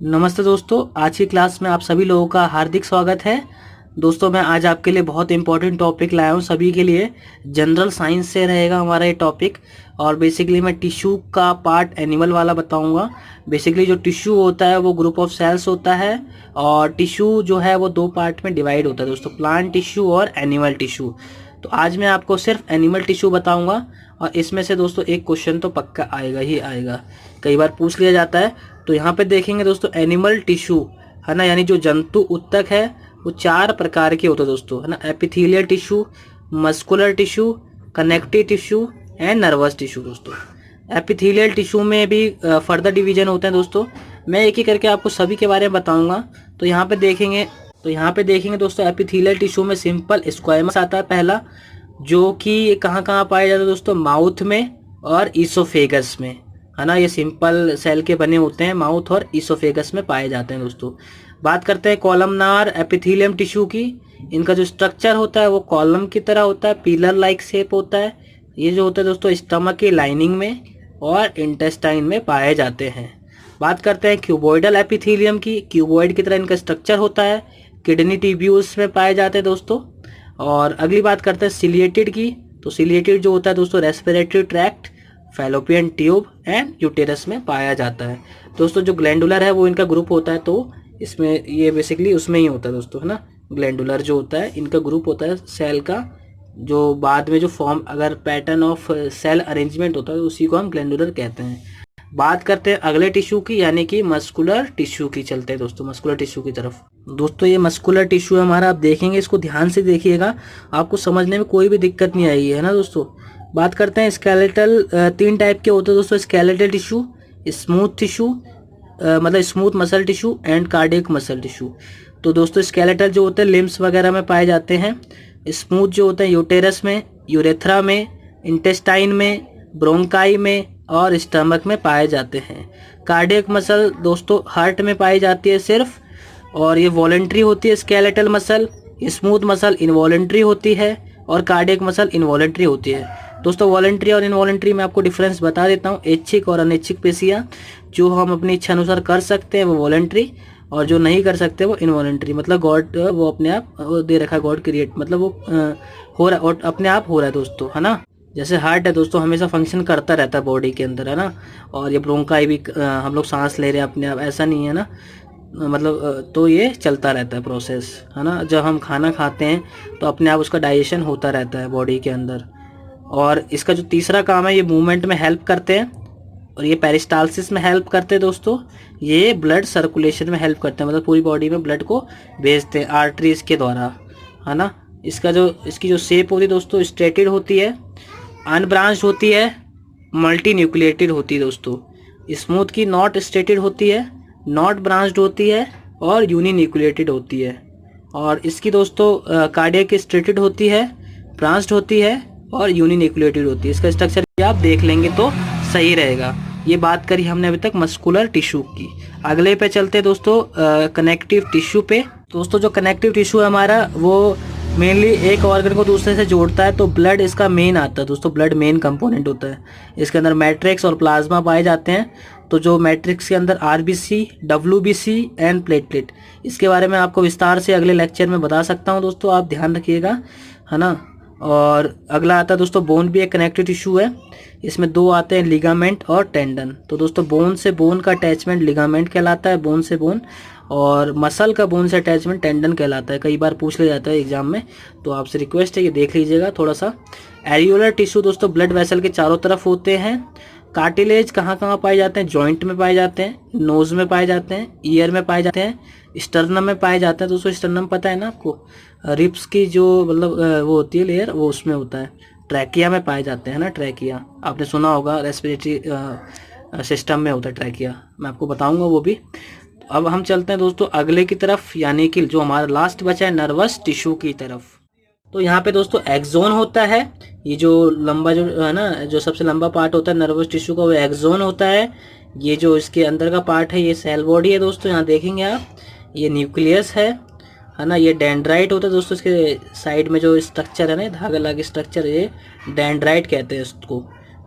नमस्ते दोस्तों, आज की क्लास में आप सभी लोगों का हार्दिक स्वागत है। दोस्तों मैं आज आपके लिए बहुत इंपॉर्टेंट टॉपिक लाया हूँ सभी के लिए। जनरल साइंस से रहेगा हमारा ये टॉपिक और बेसिकली मैं टिश्यू का पार्ट एनिमल वाला बताऊंगा। बेसिकली जो टिश्यू होता है वो ग्रुप ऑफ सेल्स होता है और टिश्यू जो है वो दो पार्ट में डिवाइड होता है दोस्तों, प्लांट टिश्यू और एनिमल टिश्यू। तो आज मैं आपको सिर्फ एनिमल टिश्यू बताऊंगा और इसमें से दोस्तों एक क्वेश्चन तो पक्का आएगा ही आएगा, कई बार पूछ लिया जाता है। तो यहाँ पे देखेंगे दोस्तों एनिमल टिश्यू है ना, यानी जो जंतु उत्तक है वो चार प्रकार के होते हैं दोस्तों, है ना। Epithelial tissue, muscular tissue, connective tissue and nervous tissue दोस्तों। एपिथेलियल टिश्यू में भी फर्दर डिवीजन होते हैं दोस्तों। मैं एक ही करके आपको सभी के बारे में बताऊंगा। तो यहाँ पे देखेंगे दोस्तों, एपिथेलियल टिश्यू में सिंपल स्क्वायमस आता है पहला, जो कि कहाँ कहाँ पाया जाता है दोस्तों, माउथ में और ईसोफेगस में, है ना। ये सिंपल सेल के बने होते हैं, माउथ और ईसोफेगस में पाए जाते हैं दोस्तों। बात करते हैं कॉलमनार एपिथेलियम टिश्यू की। इनका जो स्ट्रक्चर होता है वो कॉलम की तरह होता है, पिलर लाइक शेप होता है। ये जो होता है दोस्तों स्टमक की लाइनिंग में और इंटेस्टाइन में पाए जाते हैं। बात करते हैं क्यूबॉइडल एपिथेलियम की। क्यूबॉइड की तरह इनका स्ट्रक्चर होता है, किडनी ट्यूब्यूल्स में पाए जाते हैं दोस्तों। और अगली बात करते हैं सिलिएटेड की। तो सिलिएटेड जो होता है दोस्तों respiratory tract, fallopian tube and uterus में पाया जाता है दोस्तों। जो ग्लैंडुलर है वो इनका ग्रुप होता है, तो इसमें ये बेसिकली उसमें ही होता है दोस्तों, है ना। ग्लैंडुलर जो होता है इनका ग्रुप होता है सेल का, जो बाद में जो फॉर्म अगर पैटर्न ऑफ सेल अरेंजमेंट होता है उसी को हम ग्लैंडुलर कहते हैं। बात करते हैं अगले टिश्यू की, यानी कि मस्कुलर टिश्यू की। चलते हैं दोस्तों मस्कुलर टिश्यू की तरफ। दोस्तों ये मस्कुलर टिश्यू है हमारा, आप देखेंगे इसको ध्यान से देखिएगा, आपको समझने में कोई भी दिक्कत नहीं आएगी, है ना दोस्तों। बात करते हैं स्केलेटल, तीन टाइप के होते हैं दोस्तों स्केलेटल टिश्यू, स्मूथ टिश्यू मतलब smooth muscle tissue and cardiac muscle tissue. तो दोस्तों स्केलेटल जो होते हैं लिम्स वगैरह में पाए जाते हैं, स्मूथ जो होते हैं यूटेरस में, यूरेथ्रा में, इंटेस्टाइन में, ब्रोंकाई में और स्टमक में पाए जाते हैं। कार्डियक मसल दोस्तों हार्ट में पाई जाती है सिर्फ, और ये वॉलेंट्री होती है skeletal muscle. Smooth muscle involuntary होती है और कार्डियक मसल इनवॉलेंट्री होती है दोस्तों। वॉलेंट्री और इनवॉलेंट्री में आपको डिफरेंस बता देता हूँ। ऐच्छिक और अनैच्छिक पेशियाँ जो हम अपनी इच्छा अनुसार कर सकते हैं वो वॉलेंट्री, और जो नहीं कर सकते वो इनवॉलेंट्री। मतलब गॉड वो अपने आप दे रखा है, गॉड क्रिएट, मतलब वो हो रहा है और अपने आप हो रहा है दोस्तों, है ना। जैसे हार्ट है दोस्तों हमेशा फंक्शन करता रहता है बॉडी के अंदर, है ना। और ये ब्रोंकाई भी हम लोग सांस ले रहे हैं अपने आप, ऐसा नहीं है ना, मतलब तो ये चलता रहता है प्रोसेस, है ना। जब हम खाना खाते हैं तो अपने आप उसका डाइजेशन होता रहता है बॉडी के अंदर। और इसका जो तीसरा काम है ये मूवमेंट में हेल्प करते हैं, और ये पेरिस्टालसिस में हेल्प करते हैं दोस्तों। ये ब्लड सर्कुलेशन में हेल्प करते हैं, मतलब पूरी बॉडी में ब्लड को भेजते हैं आर्टरीज के द्वारा, है ना। इसकी जो शेप होती है दोस्तों स्ट्रेटेड होती है, अनब्रांच्ड होती है, मल्टी न्यूक्लिएटेड होती है दोस्तों। स्मूथ की नॉट स्ट्रेटेड होती है, नॉट ब्रांच्ड होती है और यूनि न्यूक्लिएटेड होती है। और इसकी दोस्तों कार्डियक स्ट्रेटेड होती है, ब्रांच्ड होती है और यूनि न्यूक्लिएटेड होती है। इसका स्ट्रक्चर भी आप देख लेंगे तो सही रहेगा। ये बात करी हमने अभी तक मस्कुलर टिश्यू की। अगले पे चलते हैं दोस्तों कनेक्टिव टिश्यू पे। दोस्तों जो कनेक्टिव टिश्यू है हमारा वो मेनली एक ऑर्गन को दूसरे से जोड़ता है, तो ब्लड इसका मेन आता है दोस्तों, ब्लड मेन कंपोनेंट होता है। इसके अंदर मैट्रिक्स और प्लाज्मा पाए जाते हैं। तो जो मैट्रिक्स के अंदर आरबीसी, डब्ल्यूबीसी एंड प्लेटलेट, इसके बारे में आपको विस्तार से अगले लेक्चर में बता सकता हूं दोस्तों, आप ध्यान रखिएगा, है ना। और अगला आता है दोस्तों बोन भी एक कनेक्टिव टिश्यू है। इसमें दो आते हैं लिगामेंट और टेंडन। तो दोस्तों बोन से बोन का अटैचमेंट लिगामेंट कहलाता है, बोन से बोन, और मसल का बोन से अटैचमेंट टेंडन कहलाता है। कई बार पूछ लिया जाता है एग्जाम में, तो आपसे रिक्वेस्ट है कि देख लीजिएगा थोड़ा सा। एरियोलर टिश्यू दोस्तों ब्लड वेसल के चारों तरफ होते हैं। कार्टिलेज कहाँ कहाँ पाए जाते हैं, जॉइंट में पाए जाते हैं, नोज में पाए जाते हैं, ईयर में पाए जाते हैं, स्टर्नम में पाए जाते हैं दोस्तों। स्टर्नम पता है ना आपको, रिप्स की जो मतलब वो होती है लेयर, वो उसमें होता है। ट्रैकिया में पाए जाते हैं ना, ट्रैकिया आपने सुना होगा, रेस्पिरेटरी सिस्टम में होता है ट्रैकिया, मैं आपको बताऊंगा वो भी। अब हम चलते हैं दोस्तों अगले की तरफ, यानी कि जो हमारा लास्ट बचा है नर्वस टिश्यू की तरफ। तो यहाँ पे दोस्तों एक्सोन होता है, ये जो लंबा जो है ना, जो सबसे लंबा पार्ट होता है नर्वस टिश्यू का वो एक्सोन होता है। ये जो इसके अंदर का पार्ट है ये सेल बॉडी है दोस्तों, यहाँ देखेंगे आप, ये न्यूक्लियस है ना। ये डेंड्राइट होता है दोस्तों, इसके साइड में जो स्ट्रक्चर है ना, धागा लगा स्ट्रक्चर, ये डेंड्राइट कहते हैं इसको।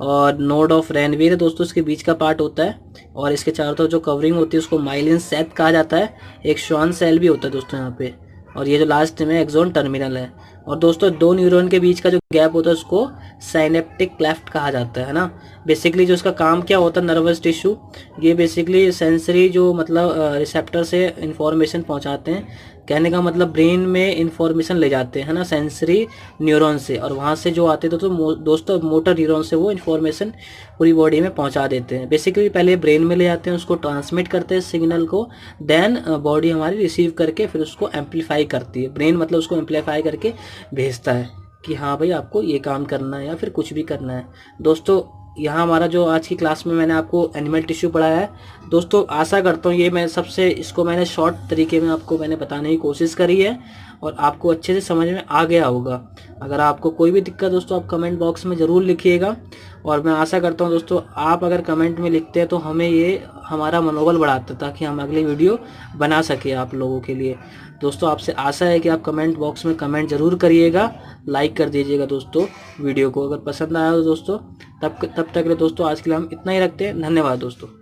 और नोड ऑफ रेनवीर दोस्तों इसके बीच का पार्ट होता है, और इसके चारों तरफ जो कवरिंग होती है उसको माइलिन सेट कहा जाता है। एक श्वान सेल भी होता है दोस्तों यहाँ पे, और ये जो लास्ट में एक्सोन टर्मिनल है। और दोस्तों दो न्यूरॉन के बीच का जो गैप होता है उसको साइनेप्टिक क्लेफ्ट कहा जाता है ना। बेसिकली जो इसका काम क्या होता है, नर्वस टिश्यू, ये बेसिकली सेंसरी जो मतलब रिसेप्टर से इंफॉर्मेशन पहुंचाते हैं। कहने का मतलब ब्रेन में इंफॉर्मेशन ले जाते हैं ना सेंसरी न्यूरॉन से, और वहाँ से जो आते तो दोस्तों मोटर न्यूरॉन से वो इन्फॉर्मेशन पूरी बॉडी में पहुंचा देते हैं। बेसिकली पहले ब्रेन में ले जाते हैं, उसको ट्रांसमिट करते हैं सिग्नल को, देन बॉडी हमारी रिसीव करके फिर उसको एम्पलीफाई करती है। ब्रेन मतलब उसको एम्पलीफाई करके भेजता है कि हाँ भाई आपको ये काम करना है या फिर कुछ भी करना है। दोस्तों यहाँ हमारा जो आज की क्लास में मैंने आपको एनिमल टिश्यू पढ़ाया है दोस्तों, आशा करता हूँ ये मैं सबसे इसको मैंने शॉर्ट तरीके में आपको मैंने बताने की कोशिश करी है और आपको अच्छे से समझ में आ गया होगा। अगर आपको कोई भी दिक्कत दोस्तों आप कमेंट बॉक्स में ज़रूर लिखिएगा, और मैं आशा करता हूँ दोस्तों आप अगर कमेंट में लिखते हैं तो हमें ये हमारा मनोबल बढ़ाता है ताकि हम अगली वीडियो बना सके आप लोगों के लिए। दोस्तों आपसे आशा है कि आप कमेंट बॉक्स में कमेंट ज़रूर करिएगा, लाइक कर दीजिएगा दोस्तों वीडियो को अगर पसंद आया तो दोस्तों। तब तक के लिए दोस्तों आज के लिए हम इतना ही रखते हैं। धन्यवाद दोस्तों।